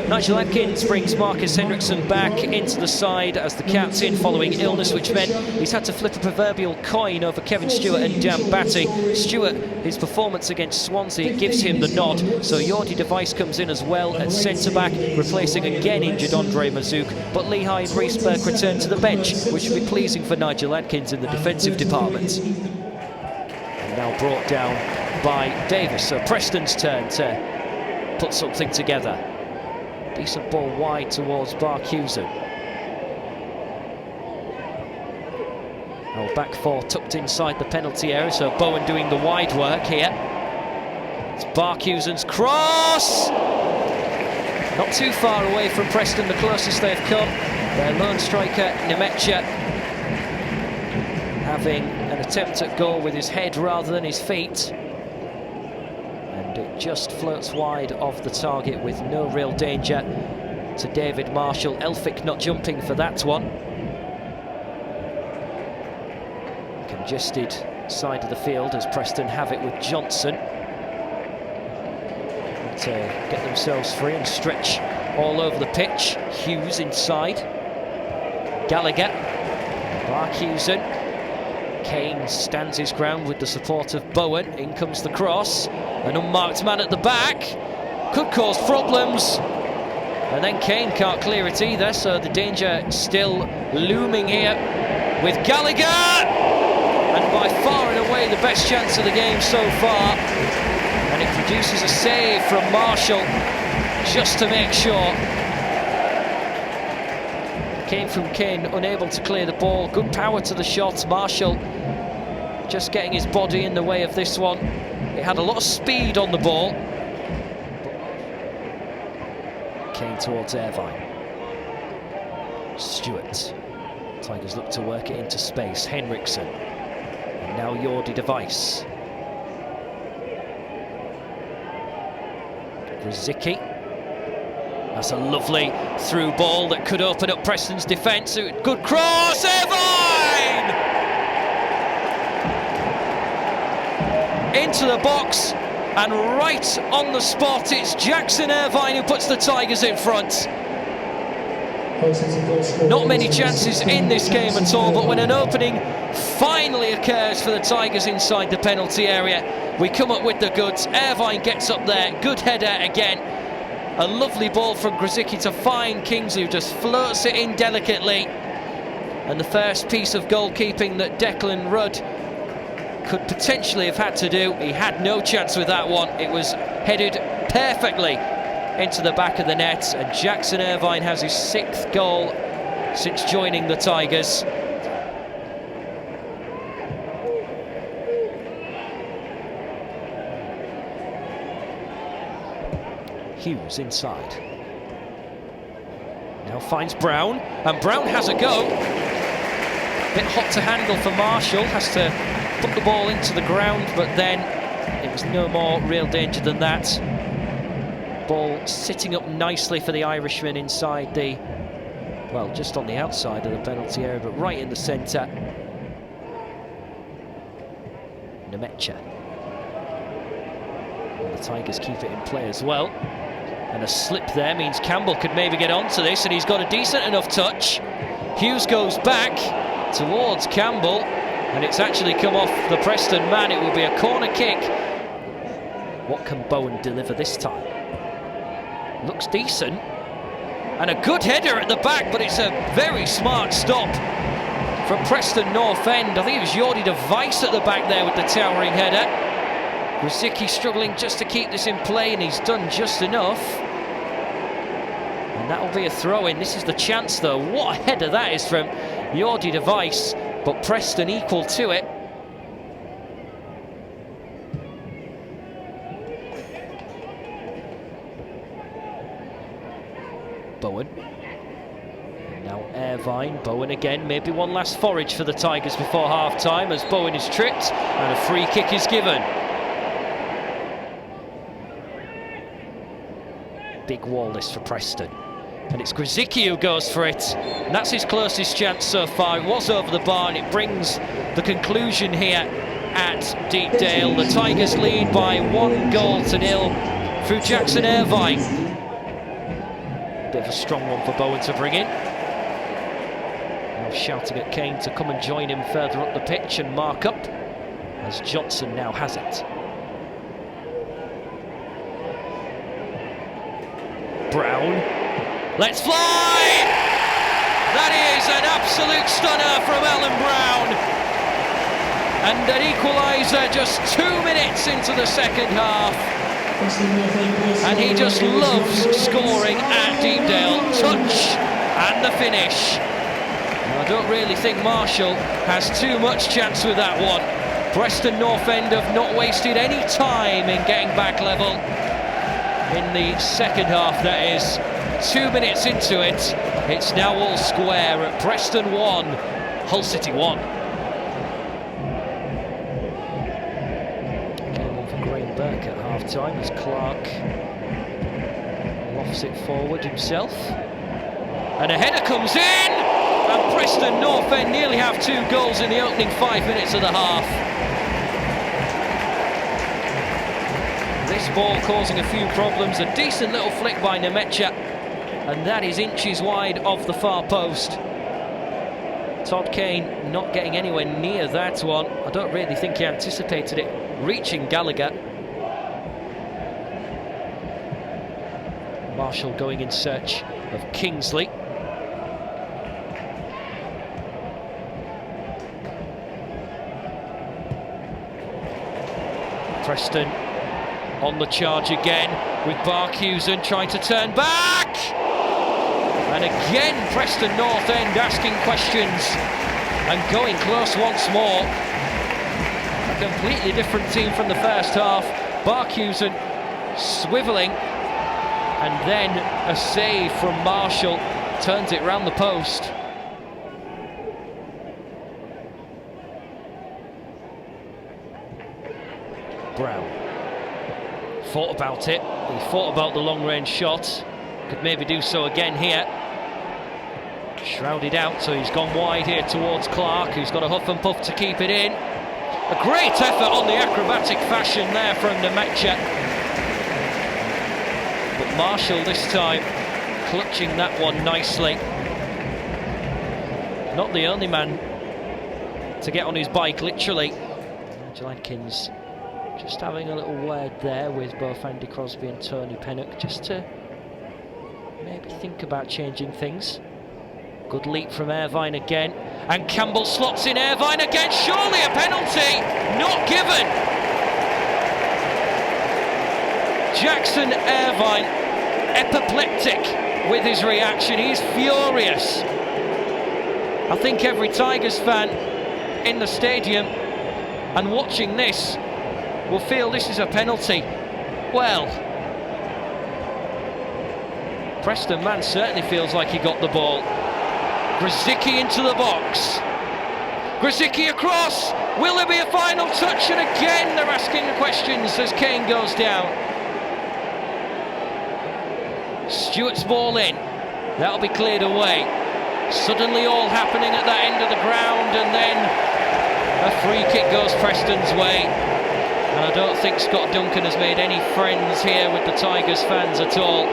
Nigel Adkins brings Marcus Henriksen back into the side as the captain following illness, which meant he's had to flip a proverbial coin over Kevin Stewart and Dan Batty. Stewart, his performance against Swansea gives him the nod, so Jordi de Wijs comes in as well at centre-back, replacing again injured Andre Mazouk, but Lehigh and Reece Burke return to the bench, which will be pleasing for Nigel Adkins in the defensive department. And now brought down by Davis, so Preston's turn to put something together. Decent ball wide towards Barkhuizen. Our back four tucked inside the penalty area, so Bowen doing the wide work here. It's Barkhuizen's cross! Not too far away from Preston, the closest they've come. Their lone striker, Nemecha, having an attempt at goal with his head rather than his feet. It just floats wide of the target with no real danger to David Marshall. Elphick not jumping for that one. Congested side of the field as Preston have it with Johnson. To get themselves free and stretch all over the pitch. Hughes inside. Gallagher. Barkhuizen. Kane stands his ground with the support of Bowen. In comes the cross. An unmarked man at the back. Could cause problems. And then Kane can't clear it either, so the danger still looming here with Gallagher. And by far and away the best chance of the game so far. And it produces a save from Marshall just to make sure. Came from Kane, unable to clear the ball. Good power to the shot. Marshall just getting his body in the way of this one. It had a lot of speed on the ball. Kane towards Irvine. Stewart. Tigers look to work it into space. Henriksen. And now Jordi de Wijs. Grzycki. That's a lovely through ball that could open up Preston's defence. Good cross, Irvine! Into the box, and right on the spot, it's Jackson Irvine who puts the Tigers in front. Not many chances in this game at all, but when an opening finally occurs for the Tigers inside the penalty area, we come up with the goods. Irvine gets up there, good header again. A lovely ball from Grzycki to find Kingsley, who just floats it in delicately. And the first piece of goalkeeping that Declan Rudd could potentially have had to do. He had no chance with that one. It was headed perfectly into the back of the net. And Jackson Irvine has his 6th goal since joining the Tigers. Hughes inside. Now finds Brown, and Brown has a go. Bit hot to handle for Marshall, has to put the ball into the ground, but then it was no more real danger than that. Ball sitting up nicely for the Irishman inside the, well, just on the outside of the penalty area, but right in the centre. Nemecha. And the Tigers keep it in play as well. And a slip there means Campbell could maybe get onto this, and he's got a decent enough touch. Hughes goes back towards Campbell, and it's actually come off the Preston man. It will be a corner kick. What can Bowen deliver this time? Looks decent. And a good header at the back, but it's a very smart stop from Preston North End. I think it was Jordi de Wijs at the back there with the towering header. Grzycki struggling just to keep this in play, and he's done just enough. And that'll be a throw-in. This is the chance, though. What a header that is from Jordi de Wijs, but Preston equal to it. Bowen. And now Irvine. Bowen again. Maybe one last forage for the Tigers before half-time as Bowen is tripped and a free kick is given. Big wall this for Preston. And it's Grzycki who goes for it. And that's his closest chance so far. It was over the bar, and it brings the conclusion here at Deepdale. The Tigers lead by 1-0 through Jackson Irvine. Bit of a strong one for Bowen to bring in. Now shouting at Kane to come and join him further up the pitch and mark up, as Johnson now has it. Brown, let's fly! That is an absolute stunner from Alan Brown. And an equaliser just 2 minutes into the second half. And he just loves scoring at Deepdale. Touch and the finish. And I don't really think Marshall has too much chance with that one. Preston North End have not wasted any time in getting back level. In the second half, that is. 2 minutes into it, it's now all square at Preston 1, Hull City 1. Game on for Graham Burke at half-time as Clark lofts it forward himself. And a header comes in, and Preston North End nearly have 2 goals in the opening 5 minutes of the half. This ball causing a few problems, a decent little flick by Nemecha, and that is inches wide of the far post. Todd Kane not getting anywhere near that one. I don't really think he anticipated it reaching Gallagher. Marshall going in search of Kingsley. Preston on the charge again with Barkhusen trying to turn back. And again, Preston North End asking questions and going close once more. A completely different team from the first half. Barkhusen swivelling, and then a save from Marshall turns it round the post. Brown thought about it. He thought about the long-range shot. Could maybe do so again here. Shrouded out, so he's gone wide here towards Clark, who's got a huff and puff to keep it in. A great effort on the acrobatic fashion there from Nemecha. But Marshall this time clutching that one nicely. Not the only man to get on his bike, literally. Nigel Adkins just having a little word there with both Andy Crosby and Tony Pennock, just to maybe think about changing things. Good leap from Irvine again, and Campbell slots in Irvine again. Surely a penalty, not given. Jackson Irvine, apoplectic with his reaction. He's furious. I think every Tigers fan in the stadium and watching this will feel this is a penalty. Well, Preston man certainly feels like he got the ball. Grzycki into the box. Grzycki across. Will there be a final touch? And again they're asking the questions as Kane goes down. Stewart's ball in. That'll be cleared away. Suddenly all happening at that end of the ground, and then a free kick goes Preston's way. And I don't think Scott Duncan has made any friends here with the Tigers fans at all.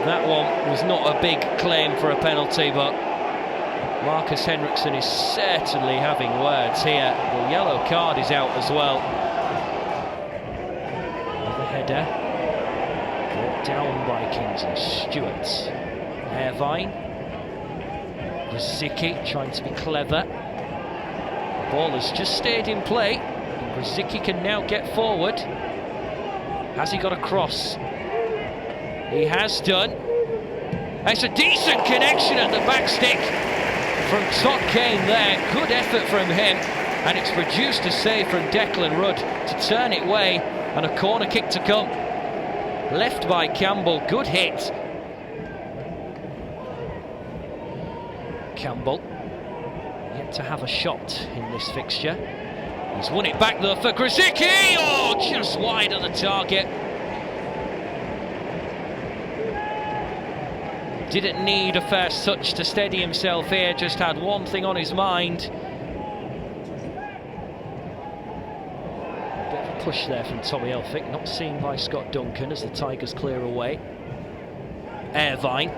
That one was not a big claim for a penalty, but Marcus Henriksen is certainly having words here. The yellow card is out as well. Another header. Brought down by Kingsley. Stewart. Irvine. Grzycki trying to be clever. The ball has just stayed in play. And Grzycki can now get forward. Has he got a cross? He has done. It's a decent connection at the back stick from Todd Kane there. Good effort from him, and it's produced a save from Declan Rudd to turn it away, and a corner kick to come. Left by Campbell. Good hit. Campbell yet to have a shot in this fixture. He's won it back though for Grzycki. Oh, just wide of the target. Didn't need a first touch to steady himself here, just had one thing on his mind. A bit of a push there from Tommy Elphick, not seen by Scott Duncan as the Tigers clear away. Irvine.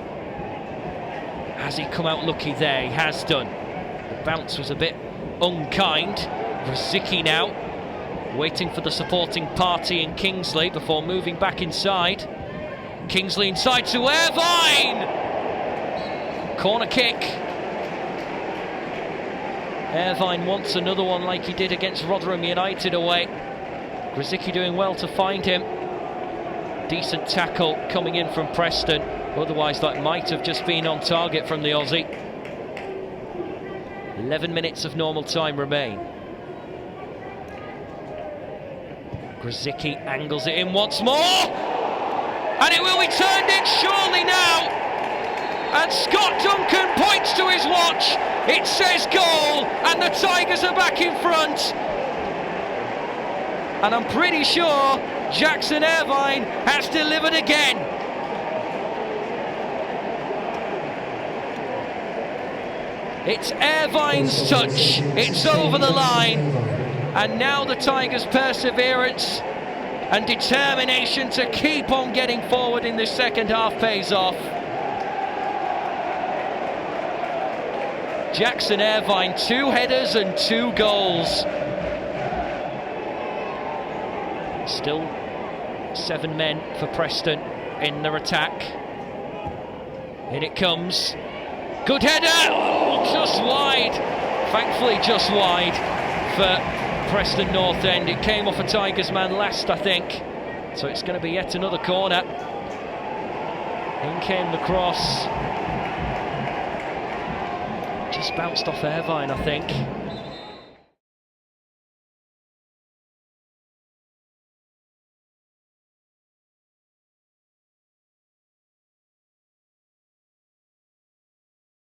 Has he come out lucky there? He has done. The bounce was a bit unkind. Rosicky now, waiting for the supporting party in Kingsley before moving back inside. Kingsley inside to Irvine! Corner kick. Irvine wants another one like he did against Rotherham United away. Rosicky doing well to find him. Decent tackle coming in from Preston. Otherwise that might have just been on target from the Aussie. 11 minutes of normal time remain. Rosicky angles it in once more. And it will be turned in surely now. And Scott Duncan points to his watch. It says goal, and the Tigers are back in front. And I'm pretty sure Jackson Irvine has delivered again. It's Irvine's touch. It's over the line. And now the Tigers' perseverance and determination to keep on getting forward in this second half pays off. Jackson Irvine, 2 headers and 2 goals. Still 7 men for Preston in their attack. In it comes. Good header! Oh, just wide. Thankfully just wide for Preston North End. It came off a Tigers man last, I think. So it's going to be yet another corner. In came the cross. Just bounced off Irvine, I think.